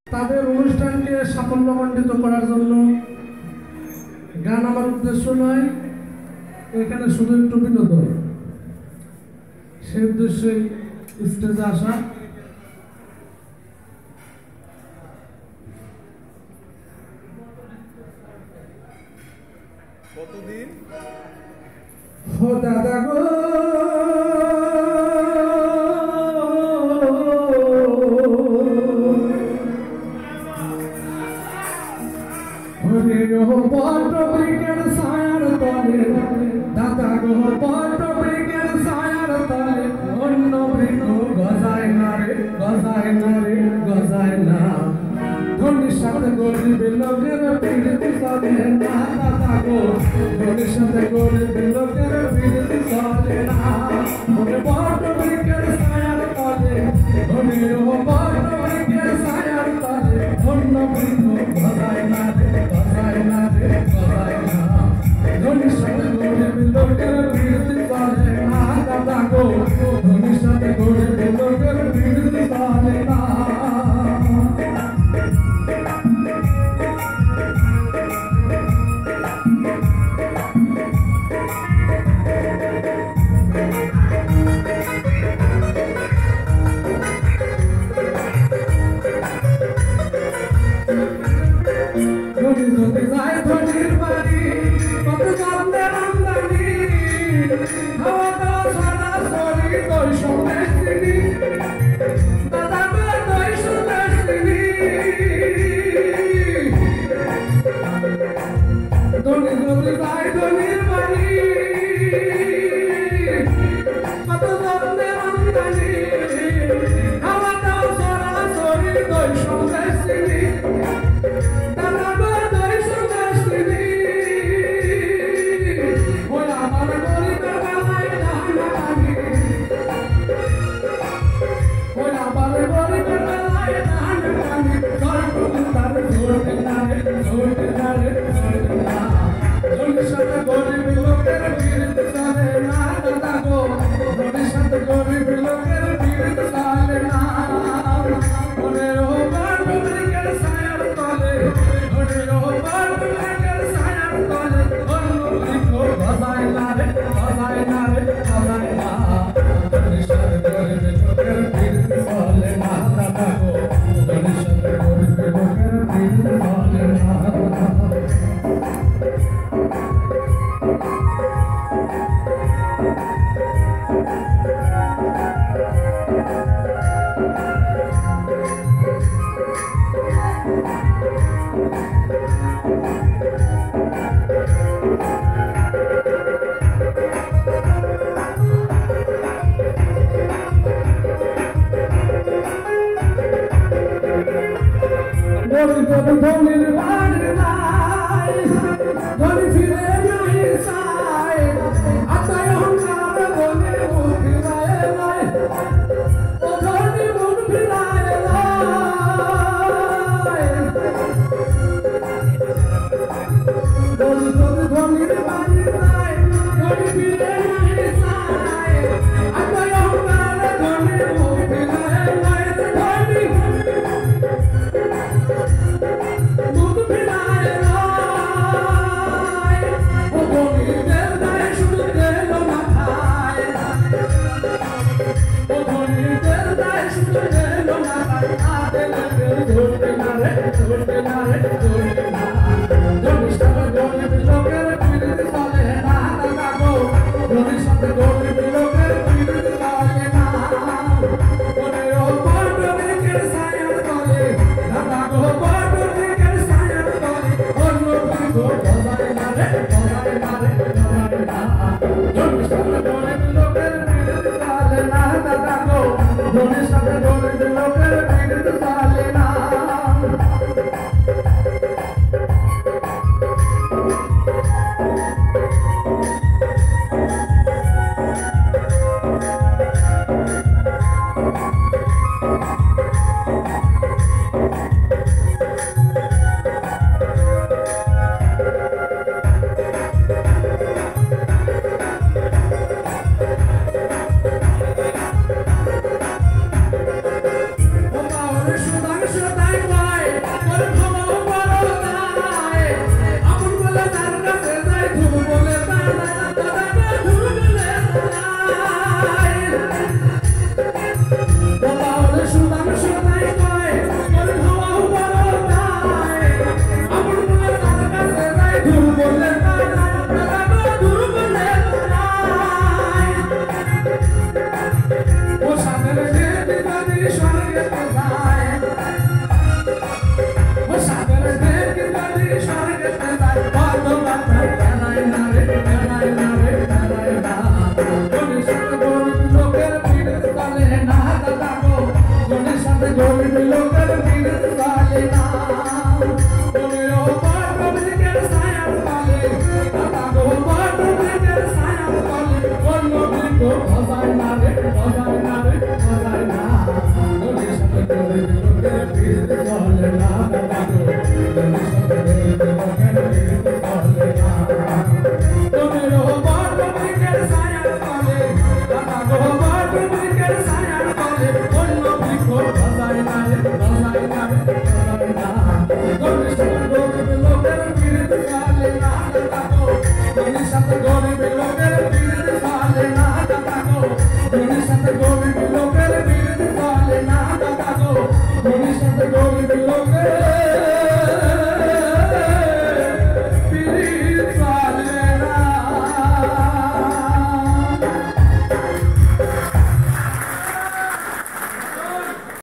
তাদের অনুষ্ঠানকে সাফল্যমণ্ডিত করার জন্য গান আমার উদ্দেশ্য নয়, এখানে শুধু একটু বিনোদন, সেই উদ্দেশ্যে স্টেজে আসা। কতদিন ও দাদা গো পটবৃক্ষের ছায়ার তলে, দাদা গো পটবৃক্ষের ছায়ার তলে, অন্য বৃক্ষ গজায় না রে, গজায় না রে, গজায় না। ধনির সাথে গরিব লোকের প্রীতি চলে না, দাদা গো ধনির সাথে গরিব লোকের প্রীতি চলে না। পটবৃক্ষের ছায়ার তলে, ধনির পটবৃক্ষের ছায়ার তলে, অন্য বৃক্ষ গজায় না রে, গজায় না রে, গজায় না। ধনির সাথে গরিব লোকের প্রীতি চলে না, দাদা গো ধনির সাথে গরিব লোকের প্রীতি চলে না। ধনির বাড়ি কত জানদের আমদানি, খাওয়া দাওয়া সারা শরীর দই সঙ্গে চিনি, দাদা গো দই সঙ্গে চিনি। ধনী যদি যায় ধনির বাড়ি কত জানদের আমদানি, খাওয়া দাওয়া সারা শরীর দই সঙ্গে চিনি, দাদা গো দই সঙ্গে চিনি। ওই আমার গরিবের বেলায় ধান ভাঙি, ওই আমার গরিবের বেলায় ধান ভাঙি, সরকার ঝোটে না রে, ঝোটে না রে, ঝোটে না। ধনির সাথে গরিব লোকের প্রীতি চলে না, দাদা গো ধনির সাথে গরিব লোকের প্রীতি চলে না। ওরে ও পটবৃক্ষের ছায়ার তলে, ওরে ও পটবৃক্ষের ছায়ার তলে, অন্য বৃক্ষ গজায় না রে, গজায় না রে, গজায় না। ধনির সাথে গরিব লোকের প্রীতি চলে না, দাদা গো ধনির সাথে গরিব লোকের প্রীতি চলে না। ধনির বাড়ি নাই,